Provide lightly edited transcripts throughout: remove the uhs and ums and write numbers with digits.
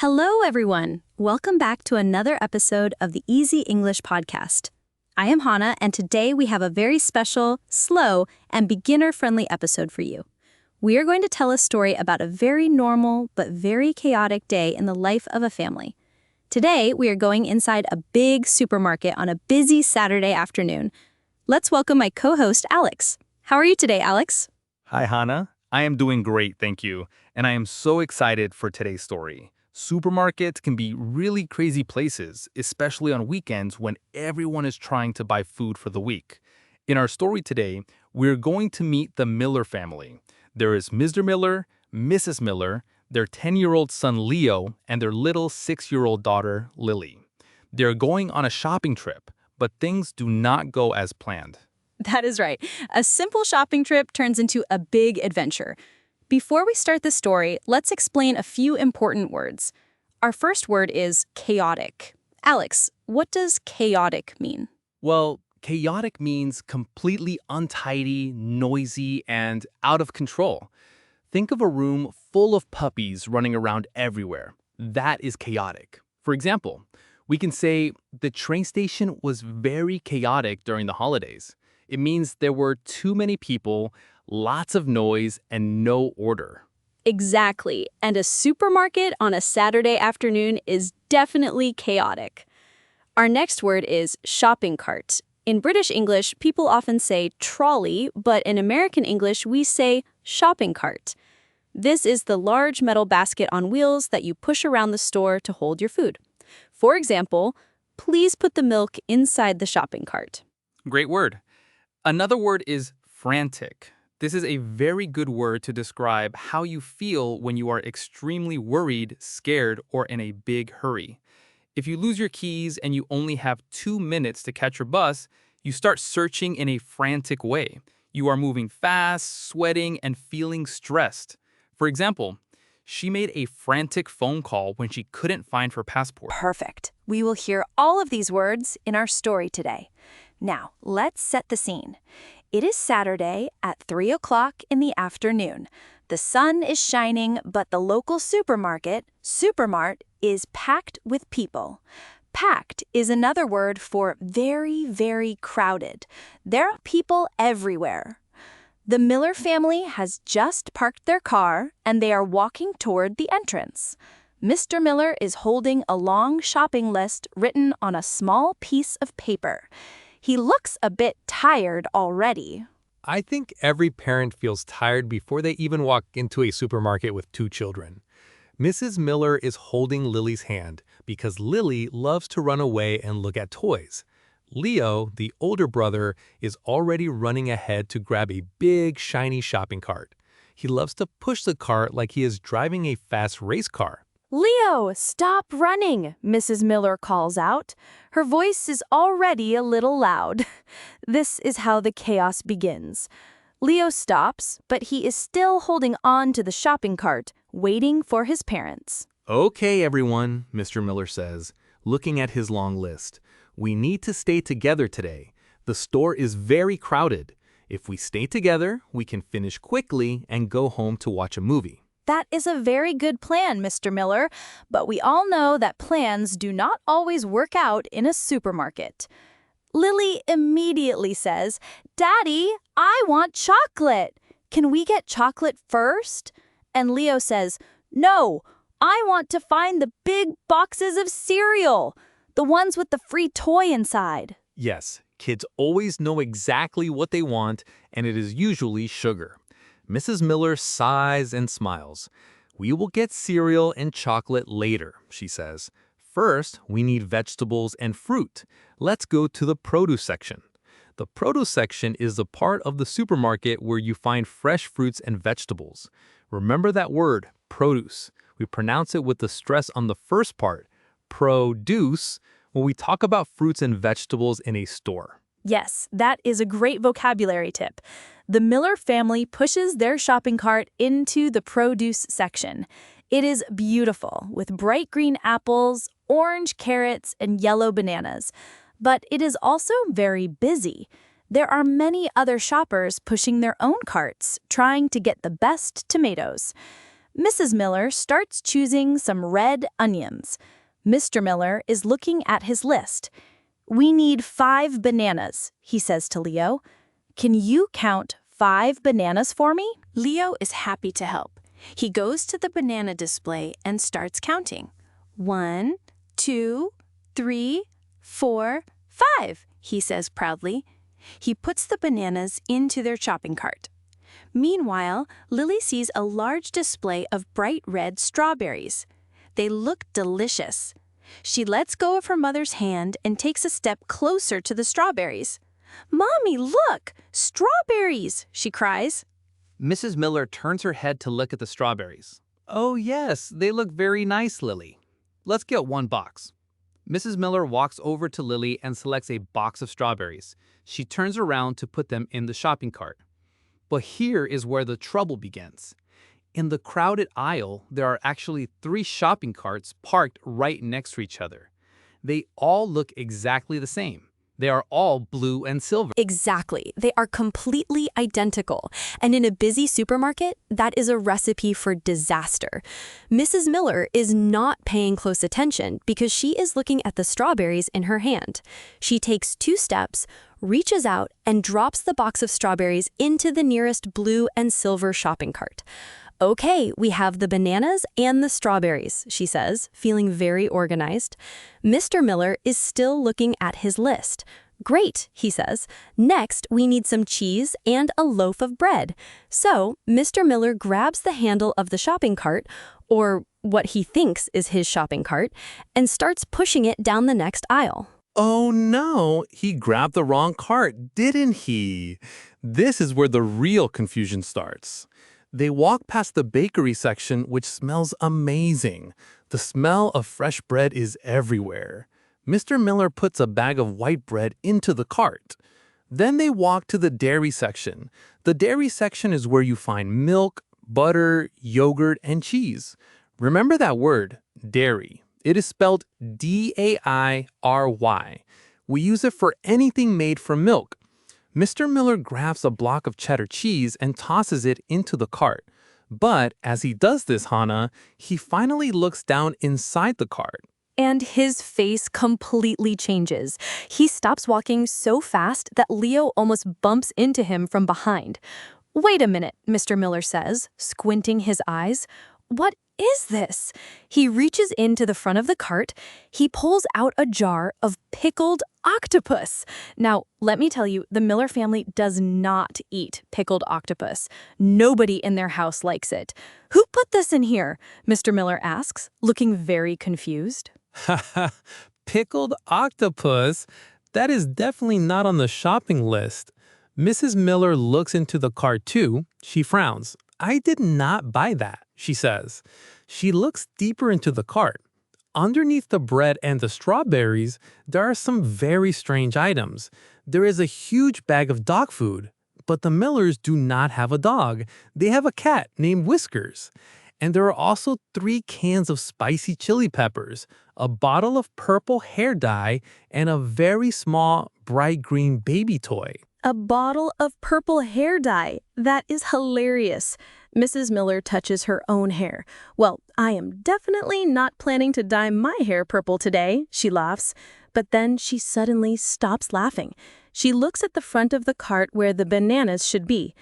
Hello, everyone. Welcome back to another episode of the Easy English Podcast. I am Hannah, and today we have a very special, slow, and beginner-friendly episode for you. We are going to tell a story about a very normal but very chaotic day in the life of a family. Today, we are going inside a big supermarket on a busy Saturday afternoon. Let's welcome my co-host, Alex. How are you today, Alex? Hi, Hannah. I am doing great, thank you. And I am so excited for today's story. Supermarkets can be really crazy places, especially on weekends when everyone is trying to buy food for the week. In our story today, we're going to meet the Miller family. There is Mr. Miller, Mrs. Miller, their 10-year-old son Leo, and their little 6-year-old daughter Lily. They're going on a shopping trip, but things do not go as planned. That is right. A simple shopping trip turns into a big adventure. Before we start the story, let's explain a few important words. Our first word is chaotic. Alex, what does chaotic mean? Well, chaotic means completely untidy, noisy, and out of control. Think of a room full of puppies running around everywhere. That is chaotic. For example, we can say the train station was very chaotic during the holidays. It means there were too many people, lots of noise, and no order. Exactly. And a supermarket on a Saturday afternoon is definitely chaotic. Our next word is shopping cart. In British English, people often say trolley, but in American English, we say shopping cart. This is the large metal basket on wheels that you push around the store to hold your food. For example, please put the milk inside the shopping cart. Great word. Another word is frantic. This is a very good word to describe how you feel when you are extremely worried, scared, or in a big hurry. If you lose your keys and you only have 2 minutes to catch your bus, you start searching in a frantic way. You are moving fast, sweating, and feeling stressed. For example, she made a frantic phone call when she couldn't find her passport. Perfect. We will hear all of these words in our story today. Now, let's set the scene. It is Saturday at 3 o'clock in the afternoon. The sun is shining, but the local supermart, is packed with people. Packed is another word for very, very crowded. There are people everywhere. The Miller family has just parked their car, and they are walking toward the entrance. Mr. Miller is holding a long shopping list written on a small piece of paper. He looks a bit tired already. I think every parent feels tired before they even walk into a supermarket with 2 children. Mrs. Miller is holding Lily's hand because Lily loves to run away and look at toys. Leo, the older brother, is already running ahead to grab a big, shiny shopping cart. He loves to push the cart like he is driving a fast race car. Leo, stop running, Mrs. Miller calls out. Her voice is already a little loud. This is how the chaos begins. Leo stops, but he is still holding on to the shopping cart, waiting for his parents. Okay, everyone, Mr. Miller says, looking at his long list. We need to stay together today. The store is very crowded. If we stay together, we can finish quickly and go home to watch a movie. That is a very good plan, Mr. Miller, but we all know that plans do not always work out in a supermarket. Lily immediately says, "Daddy, I want chocolate. Can we get chocolate first?" And Leo says, "No, I want to find the big boxes of cereal, the ones with the free toy inside." Yes, kids always know exactly what they want, and it is usually sugar. Mrs. Miller sighs and smiles. We will get cereal and chocolate later, she says. First, we need vegetables and fruit. Let's go to the produce section. The produce section is the part of the supermarket where you find fresh fruits and vegetables. Remember that word, produce. We pronounce it with the stress on the first part, produce, when we talk about fruits and vegetables in a store. Yes, that is a great vocabulary tip. The Miller family pushes their shopping cart into the produce section. It is beautiful, with bright green apples, orange carrots, and yellow bananas. But it is also very busy. There are many other shoppers pushing their own carts, trying to get the best tomatoes. Mrs. Miller starts choosing some red onions. Mr. Miller is looking at his list. "We need 5 bananas," he says to Leo. "Can you count 5 bananas for me?" Leo is happy to help. He goes to the banana display and starts counting. 1, 2, 3, 4, 5, he says proudly. He puts the bananas into their shopping cart. Meanwhile, Lily sees a large display of bright red strawberries. They look delicious. She lets go of her mother's hand and takes a step closer to the strawberries. "Mommy, look! Strawberries!" she cries. Mrs. Miller turns her head to look at the strawberries. "Oh yes, they look very nice, Lily. Let's get 1 box." Mrs. Miller walks over to Lily and selects a box of strawberries. She turns around to put them in the shopping cart. But here is where the trouble begins. In the crowded aisle, there are actually 3 shopping carts parked right next to each other. They all look exactly the same. They are all blue and silver. Exactly. They are completely identical. And in a busy supermarket, that is a recipe for disaster. Mrs. Miller is not paying close attention because she is looking at the strawberries in her hand. She takes 2 steps, reaches out, and drops the box of strawberries into the nearest blue and silver shopping cart. "Okay, we have the bananas and the strawberries," she says, feeling very organized. Mr. Miller is still looking at his list. "Great," he says. "Next, we need some cheese and a loaf of bread." So, Mr. Miller grabs the handle of the shopping cart, or what he thinks is his shopping cart, and starts pushing it down the next aisle. Oh no, he grabbed the wrong cart, didn't he? This is where the real confusion starts. They walk past the bakery section, which smells amazing. The smell of fresh bread is everywhere. Mr. Miller puts a bag of white bread into the cart. Then they walk to the dairy section. The dairy section is where you find milk, butter, yogurt, and cheese. Remember that word, dairy. It is spelled D-A-I-R-Y. We use it for anything made from milk. Mr. Miller grabs a block of cheddar cheese and tosses it into the cart. But as he does this, Hannah, he finally looks down inside the cart. And his face completely changes. He stops walking so fast that Leo almost bumps into him from behind. "Wait a minute," Mr. Miller says, squinting his eyes. "What is this?" He reaches into the front of the cart. He pulls out a jar of pickled octopus. Now, let me tell you, the Miller family does not eat pickled octopus. Nobody in their house likes it. "Who put this in here?" Mr. Miller asks, looking very confused. Haha, pickled octopus? That is definitely not on the shopping list. Mrs. Miller looks into the cart too. She frowns. "I did not buy that," she says. She looks deeper into the cart. Underneath the bread and the strawberries, there are some very strange items. There is a huge bag of dog food. But the Millers do not have a dog. They have a cat named Whiskers. And there are also 3 cans of spicy chili peppers, a bottle of purple hair dye, and a very small, bright green baby toy. A bottle of purple hair dye. That is hilarious. Mrs. Miller touches her own hair. "Well, I am definitely not planning to dye my hair purple today," she laughs. But then she suddenly stops laughing. She looks at the front of the cart where the bananas should be.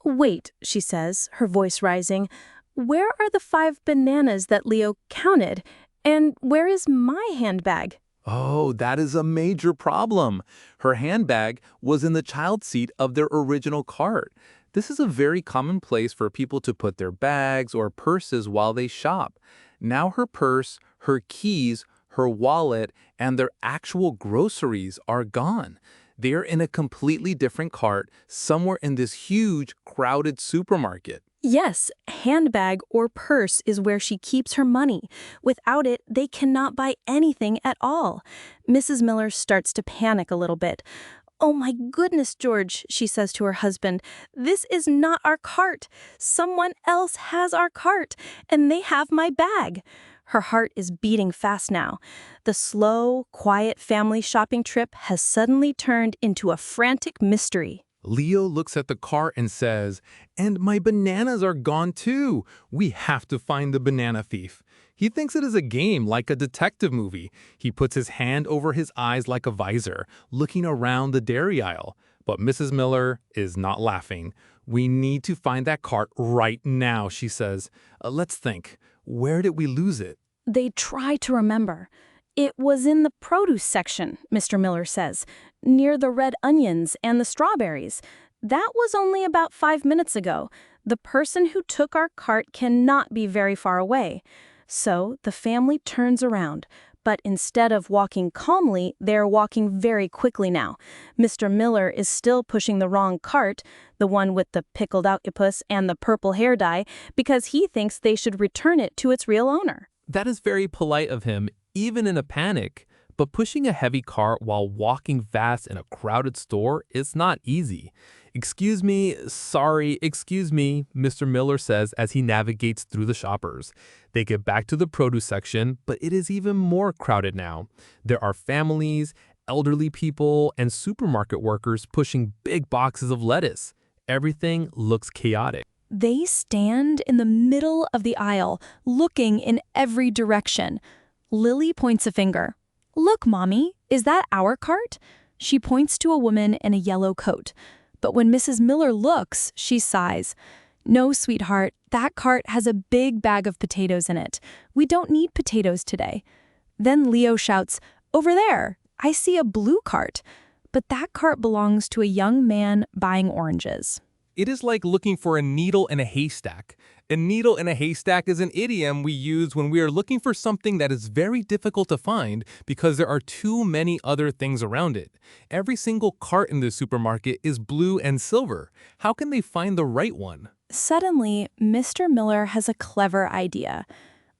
"Wait," she says, her voice rising. "Where are the 5 bananas that Leo counted? And where is my handbag?" Oh, that is a major problem. Her handbag was in the child seat of their original cart. This is a very common place for people to put their bags or purses while they shop. Now her purse, her keys, her wallet, and their actual groceries are gone. They're in a completely different cart somewhere in this huge, crowded supermarket. Yes, handbag or purse is where she keeps her money. Without it, they cannot buy anything at all. Mrs. Miller starts to panic a little bit. "Oh my goodness, George," she says to her husband. "This is not our cart. Someone else has our cart, and they have my bag." Her heart is beating fast now. The slow, quiet family shopping trip has suddenly turned into a frantic mystery. Leo looks at the cart and says, "And my bananas are gone too. We have to find the banana thief." He thinks it is a game like a detective movie. He puts his hand over his eyes like a visor, looking around the dairy aisle. But Mrs. Miller is not laughing. "We need to find that cart right now," she says. Let's think. Where did we lose it?" They try to remember. It was in the produce section, Mr. Miller says, near the red onions and the strawberries. That was only about 5 minutes ago. The person who took our cart cannot be very far away. So the family turns around, but instead of walking calmly, they're walking very quickly now. Mr. Miller is still pushing the wrong cart, the one with the pickled octopus and the purple hair dye, because he thinks they should return it to its real owner. That is very polite of him, even in a panic. But pushing a heavy cart while walking fast in a crowded store is not easy. "Excuse me, sorry, excuse me," Mr. Miller says as he navigates through the shoppers. They get back to the produce section, but it is even more crowded now. There are families, elderly people, and supermarket workers pushing big boxes of lettuce. Everything looks chaotic. They stand in the middle of the aisle, looking in every direction. Lily points a finger. "Look, Mommy, is that our cart?" She points to a woman in a yellow coat. But when Mrs. Miller looks, she sighs. "No, sweetheart, that cart has a big bag of potatoes in it. We don't need potatoes today." Then Leo shouts, "Over there, I see a blue cart." But that cart belongs to a young man buying oranges. It is like looking for a needle in a haystack. A needle in a haystack is an idiom we use when we are looking for something that is very difficult to find because there are too many other things around it. Every single cart in the supermarket is blue and silver. How can they find the right one? Suddenly, Mr. Miller has a clever idea.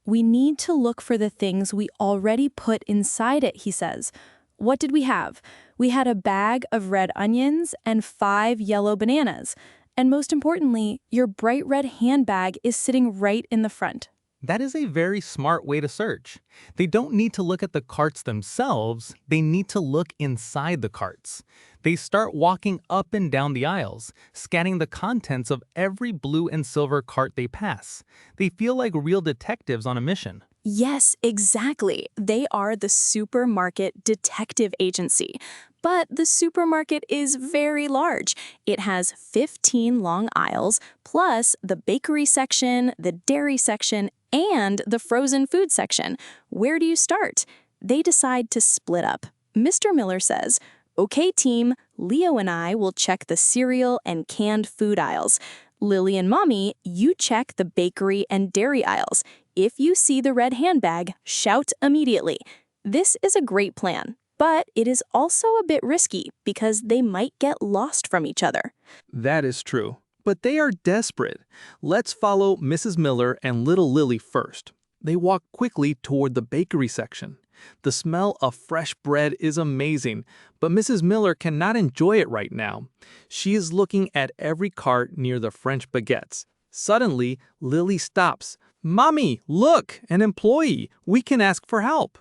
"We need to look for the things we already put inside it," he says. "What did we have? We had a bag of red onions and 5 yellow bananas. And most importantly, your bright red handbag is sitting right in the front." That is a very smart way to search. They don't need to look at the carts themselves, they need to look inside the carts. They start walking up and down the aisles, scanning the contents of every blue and silver cart they pass. They feel like real detectives on a mission. Yes, exactly. They are the supermarket detective agency. But the supermarket is very large. It has 15 long aisles, plus the bakery section, the dairy section, and the frozen food section. Where do you start? They decide to split up. Mr. Miller says, "Okay, team, Leo and I will check the cereal and canned food aisles. Lily and Mommy, you check the bakery and dairy aisles. If you see the red handbag, shout immediately." This is a great plan, but it is also a bit risky because they might get lost from each other. That is true. But they are desperate. Let's follow Mrs. Miller and little Lily first. They walk quickly toward the bakery section. The smell of fresh bread is amazing, but Mrs. Miller cannot enjoy it right now. She is looking at every cart near the French baguettes. Suddenly, Lily stops. "Mommy, look, an employee. We can ask for help."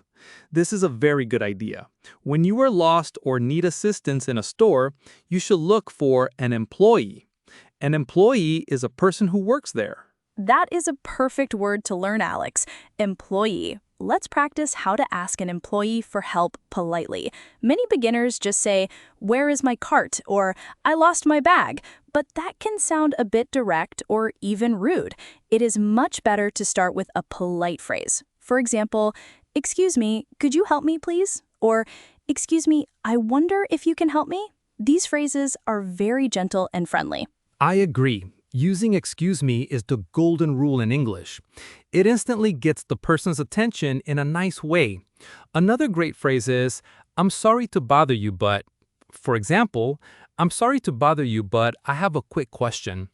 This is a very good idea. When you are lost or need assistance in a store, you should look for an employee. An employee is a person who works there. That is a perfect word to learn, Alex. Employee. Let's practice how to ask an employee for help politely. Many beginners just say, "Where is my cart?" or "I lost my bag." But that can sound a bit direct or even rude. It is much better to start with a polite phrase. For example, "Excuse me, could you help me, please?" Or, "Excuse me, I wonder if you can help me?" These phrases are very gentle and friendly. I agree. Using "excuse me" is the golden rule in English. It instantly gets the person's attention in a nice way. Another great phrase is, "I'm sorry to bother you, but..." For example, "I'm sorry to bother you, but I have a quick question."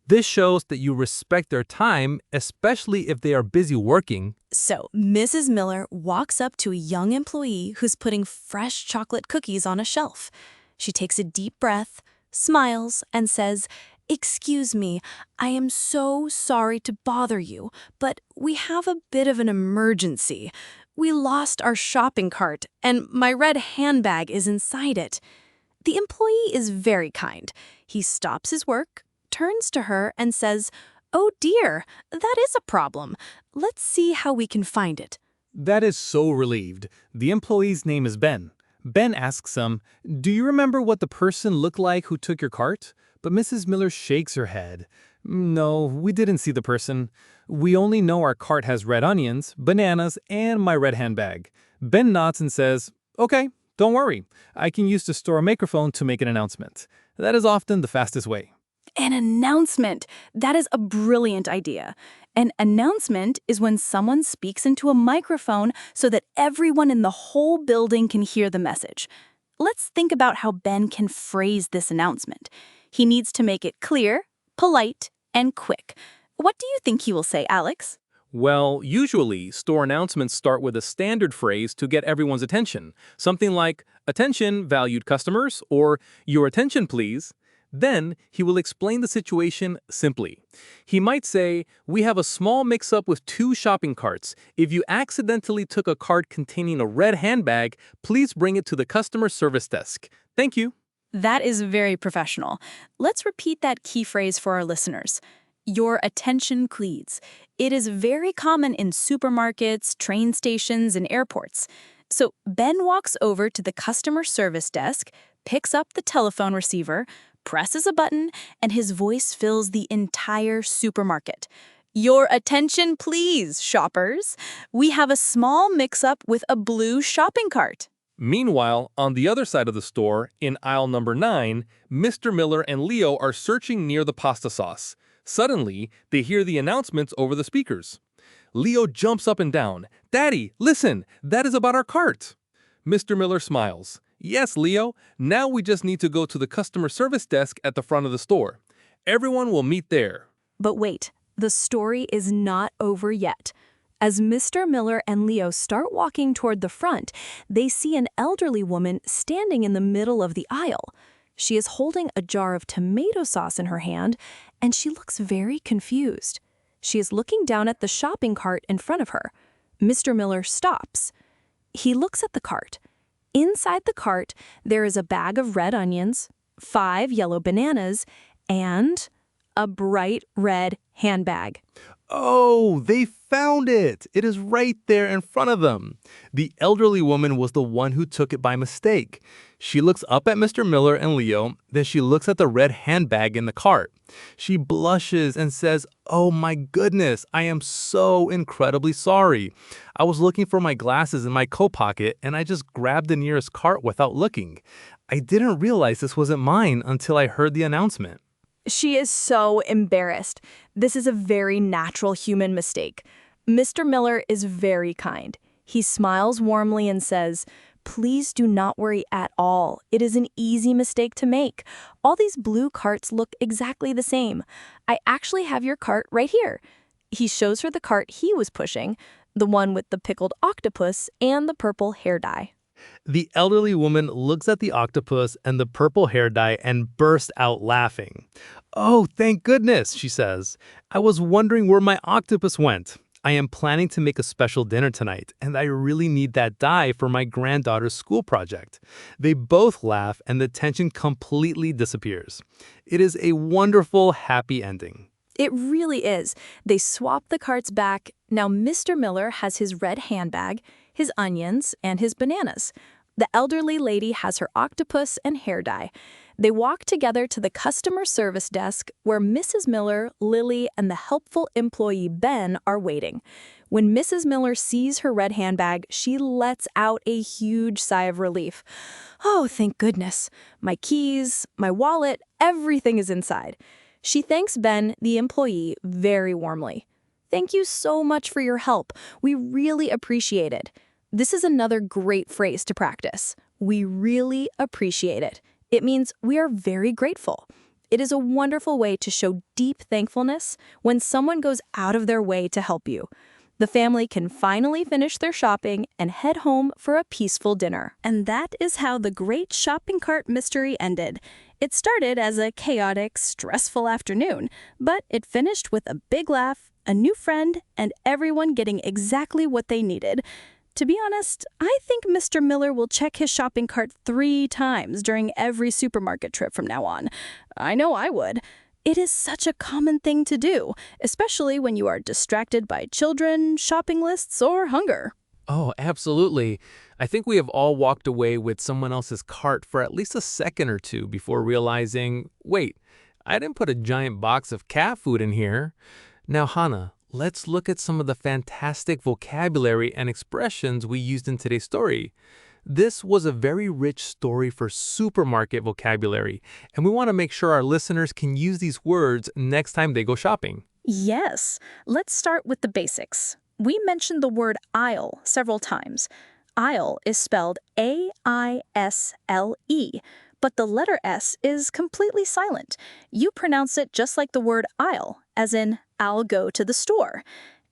This shows that you respect their time, especially if they are busy working. So, Mrs. Miller walks up to a young employee who's putting fresh chocolate cookies on a shelf. She takes a deep breath, smiles, and says, "Excuse me, I am so sorry to bother you, but we have a bit of an emergency. We lost our shopping cart, and my red handbag is inside it." The employee is very kind. He stops his work, turns to her, and says, "Oh dear, that is a problem. Let's see how we can find it." That is so relieved. The employee's name is Ben. Ben asks him, "Do you remember what the person looked like who took your cart?" But Mrs. Miller shakes her head. "No, we didn't see the person. We only know our cart has red onions, bananas, and my red handbag." Ben nods and says, "Okay, don't worry. I can use the store microphone to make an announcement. That is often the fastest way." An announcement. That is a brilliant idea. An announcement is when someone speaks into a microphone so that everyone in the whole building can hear the message. Let's think about how Ben can phrase this announcement. He needs to make it clear, polite, and quick. What do you think he will say, Alex? Well, usually, store announcements start with a standard phrase to get everyone's attention. Something like, "Attention, valued customers," or "Your attention, please." Then, he will explain the situation simply. He might say, "We have a small mix-up with 2 shopping carts. If you accidentally took a cart containing a red handbag, please bring it to the customer service desk. Thank you." That is very professional. Let's repeat that key phrase for our listeners. Your attention, please. It is very common in supermarkets, train stations, and airports. So Ben walks over to the customer service desk, picks up the telephone receiver, presses a button, and his voice fills the entire supermarket. Your attention, please, shoppers. We have a small mix-up with a blue shopping cart. Meanwhile, on the other side of the store, in aisle number 9, Mr. Miller and Leo are searching near the pasta sauce. Suddenly, they hear the announcements over the speakers. Leo jumps up and down. "Daddy, listen, that is about our cart." Mr. Miller smiles. "Yes, Leo, now we just need to go to the customer service desk at the front of the store. Everyone will meet there." But wait, the story is not over yet. As Mr. Miller and Leo start walking toward the front, they see an elderly woman standing in the middle of the aisle. She is holding a jar of tomato sauce in her hand, and she looks very confused. She is looking down at the shopping cart in front of her. Mr. Miller stops. He looks at the cart. Inside the cart, there is a bag of red onions, 5 yellow bananas, and a bright red handbag. Oh, they found it! It is right there in front of them. The elderly woman was the one who took it by mistake. She looks up at Mr. Miller and Leo, then she looks at the red handbag in the cart. She blushes and says, "Oh my goodness, I am so incredibly sorry. I was looking for my glasses in my coat pocket and I just grabbed the nearest cart without looking. I didn't realize this wasn't mine until I heard the announcement." She is so embarrassed. This is a very natural human mistake. Mr. Miller is very kind. He smiles warmly and says, "Please do not worry at all. It is an easy mistake to make. All these blue carts look exactly the same. I actually have your cart right here." He shows her the cart he was pushing, the one with the pickled octopus and the purple hair dye. The elderly woman looks at the octopus and the purple hair dye and bursts out laughing. "Oh, thank goodness," she says. "I was wondering where my octopus went. I am planning to make a special dinner tonight, and I really need that dye for my granddaughter's school project." They both laugh, and the tension completely disappears. It is a wonderful, happy ending. It really is. They swap the carts back. Now Mr. Miller has his red handbag, his onions, and his bananas. The elderly lady has her octopus and hair dye. They walk together to the customer service desk where Mrs. Miller, Lily, and the helpful employee Ben are waiting. When Mrs. Miller sees her red handbag, she lets out a huge sigh of relief. "Oh, thank goodness. My keys, my wallet, everything is inside." She thanks Ben, the employee, very warmly. "Thank you so much for your help. We really appreciate it." This is another great phrase to practice. We really appreciate it. It means we are very grateful. It is a wonderful way to show deep thankfulness when someone goes out of their way to help you. The family can finally finish their shopping and head home for a peaceful dinner. And that is how the great shopping cart mystery ended. It started as a chaotic, stressful afternoon, but it finished with a big laugh, a new friend, and everyone getting exactly what they needed. To be honest, I think Mr. Miller will check his shopping cart 3 times during every supermarket trip from now on. I know I would. It is such a common thing to do, especially when you are distracted by children, shopping lists, or hunger. Oh, absolutely. I think we have all walked away with someone else's cart for at least a second or two before realizing, wait, I didn't put a giant box of cat food in here. Now, Hannah, let's look at some of the fantastic vocabulary and expressions we used in today's story. This was a very rich story for supermarket vocabulary, and we want to make sure our listeners can use these words next time they go shopping. Yes, let's start with the basics. We mentioned the word aisle several times. Aisle is spelled A-I-S-L-E, but the letter S is completely silent. You pronounce it just like the word aisle, as in, I'll go to the store.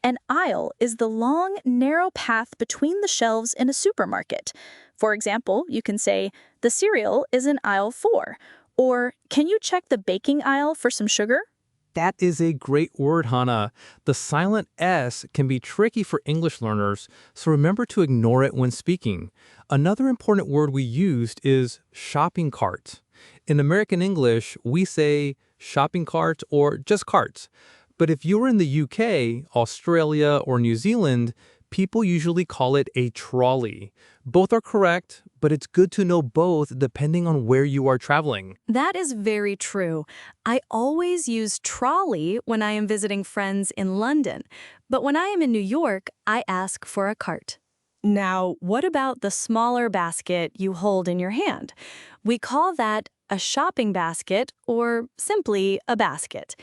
An aisle is the long, narrow path between the shelves in a supermarket. For example, you can say, the cereal is in aisle 4, or can you check the baking aisle for some sugar? That is a great word, Hannah. The silent S can be tricky for English learners, so remember to ignore it when speaking. Another important word we used is shopping cart. In American English, we say shopping cart or just carts. But if you're in the UK, Australia, or New Zealand, people usually call it a trolley. Both are correct, but it's good to know both depending on where you are traveling. That is very true. I always use trolley when I am visiting friends in London, but when I am in New York, I ask for a cart. Now, what about the smaller basket you hold in your hand? We call that a shopping basket or simply a basket.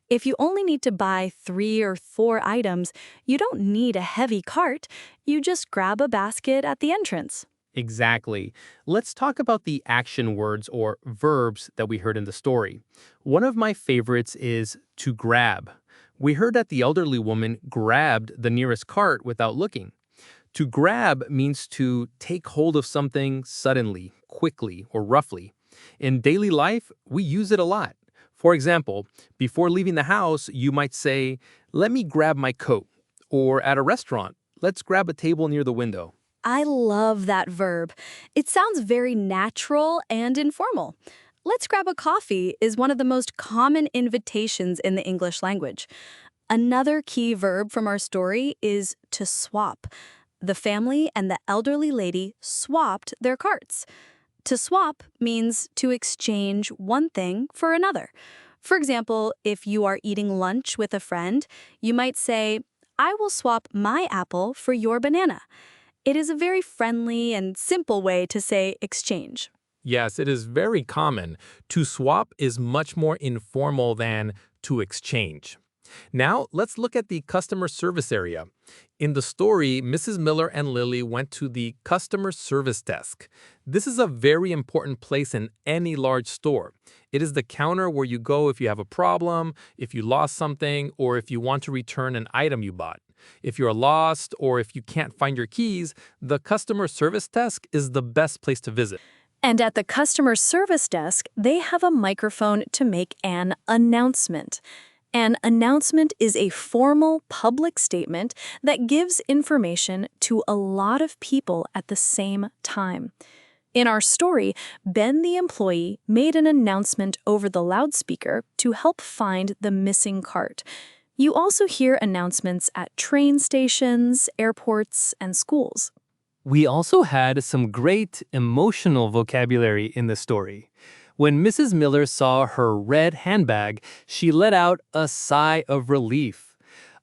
If you only need to buy 3 or 4 items, you don't need a heavy cart. You just grab a basket at the entrance. Exactly. Let's talk about the action words or verbs that we heard in the story. One of my favorites is to grab. We heard that the elderly woman grabbed the nearest cart without looking. To grab means to take hold of something suddenly, quickly, or roughly. In daily life, we use it a lot. For example, before leaving the house, you might say, let me grab my coat. Or at a restaurant, let's grab a table near the window. I love that verb. It sounds very natural and informal. Let's grab a coffee is one of the most common invitations in the English language. Another key verb from our story is to swap. The family and the elderly lady swapped their carts. To swap means to exchange one thing for another. For example, if you are eating lunch with a friend, you might say, I will swap my apple for your banana. It is a very friendly and simple way to say exchange. Yes, it is very common. To swap is much more informal than to exchange. Now, let's look at the customer service area. In the story, Mrs. Miller and Lily went to the customer service desk. This is a very important place in any large store. It is the counter where you go if you have a problem, if you lost something, or if you want to return an item you bought. If you're lost or if you can't find your keys, the customer service desk is the best place to visit. And at the customer service desk, they have a microphone to make an announcement. An announcement is a formal public statement that gives information to a lot of people at the same time. In our story, Ben the employee made an announcement over the loudspeaker to help find the missing cart. You also hear announcements at train stations, airports, and schools. We also had some great emotional vocabulary in the story. When Mrs. Miller saw her red handbag, she let out a sigh of relief.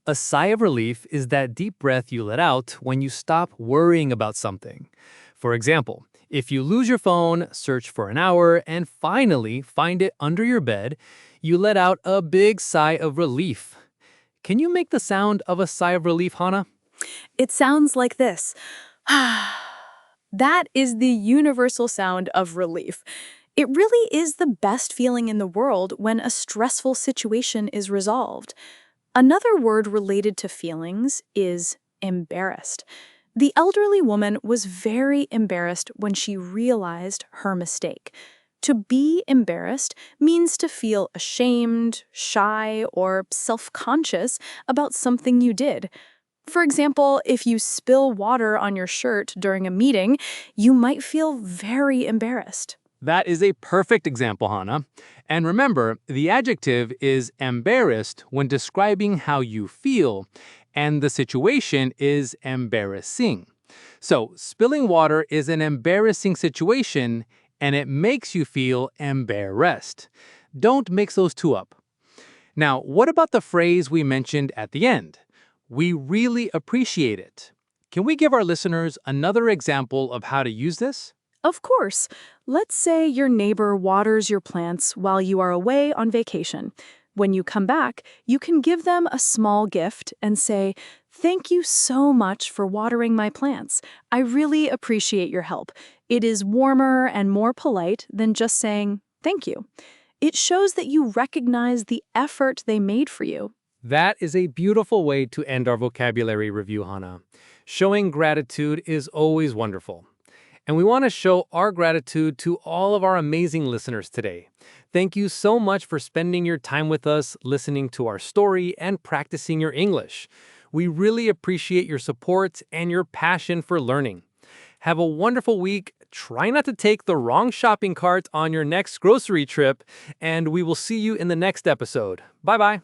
A sigh of relief is that deep breath you let out when you stop worrying about something. For example, if you lose your phone, search for an hour, and finally find it under your bed, you let out a big sigh of relief. Can you make the sound of a sigh of relief, Hannah? It sounds like this. That is the universal sound of relief. It really is the best feeling in the world when a stressful situation is resolved. Another word related to feelings is embarrassed. The elderly woman was very embarrassed when she realized her mistake. To be embarrassed means to feel ashamed, shy, or self-conscious about something you did. For example, if you spill water on your shirt during a meeting, you might feel very embarrassed. That is a perfect example, Hannah. And remember, the adjective is embarrassed when describing how you feel, and the situation is embarrassing. So, spilling water is an embarrassing situation, and it makes you feel embarrassed. Don't mix those two up. Now, what about the phrase we mentioned at the end? We really appreciate it. Can we give our listeners another example of how to use this? Of course, let's say your neighbor waters your plants while you are away on vacation. When you come back, you can give them a small gift and say, "Thank you so much for watering my plants. I really appreciate your help." It is warmer and more polite than just saying, "Thank you." It shows that you recognize the effort they made for you. That is a beautiful way to end our vocabulary review, Hannah. Showing gratitude is always wonderful. And we want to show our gratitude to all of our amazing listeners today. Thank you so much for spending your time with us, listening to our story, and practicing your English. We really appreciate your support and your passion for learning. Have a wonderful week. Try not to take the wrong shopping cart on your next grocery trip, and we will see you in the next episode. Bye-bye.